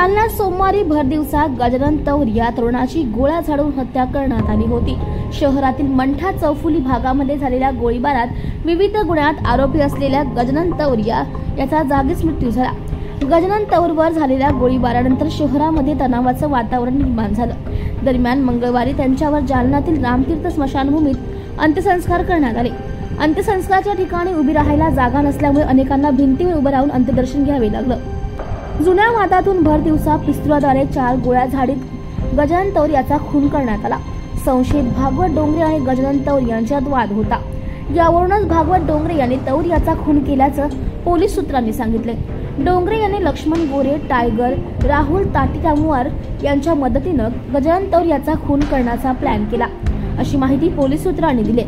जालन्यात सोमवारी भरदिवसा गजानन तौर या तरुणाची गोळ्या झाडून हत्या करण्यात आली होती। शहरातील मंठा चौफुली भागामध्ये झालेल्या गोळीबारात विविध गुन्ह्यात आरोपी असलेल्या गजानन तौर याचा जागीच मृत्यू झाला। गजानन तौरवर झालेल्या गोळीबारानंतर शहरामध्ये तणावाचं वातावरण निर्माण झालं। दरम्यान मंगळवारी त्यांच्यावर जालन्यातील रामतीर्थ स्मशानभूमीत अंत्यसंस्कार करण्यात आले। अंत्यसंस्काराच्या ठिकाणी उभी राहायला जागा नसल्यामुळे अनेकांना भिंतीवर उभं राहून अंत्यदर्शन घ्यावे लागलं। जुन्या वादातून भर दिवसा पिस्तुलाद्वारे 4 गोळ्या झाडीत गजानन तौर याचा खून करण्यात आला। संशयित भागवत डोंगरे आणि गजानन तौर यांच्यात वाद होता। यावरूनच भागवत डोंगरे यांनी तौर याचा खून केल्याचं पोलीस सूत्रांनी सांगितले। डोंगरे यांनी लक्ष्मण गोरे, टायगर, राहुल ताटिकामुवार यांच्या मदतीनं गजानन तौर याचा खून करण्याचा प्लॅन केला, अशी माहिती पोलीस सूत्रांनी दिली।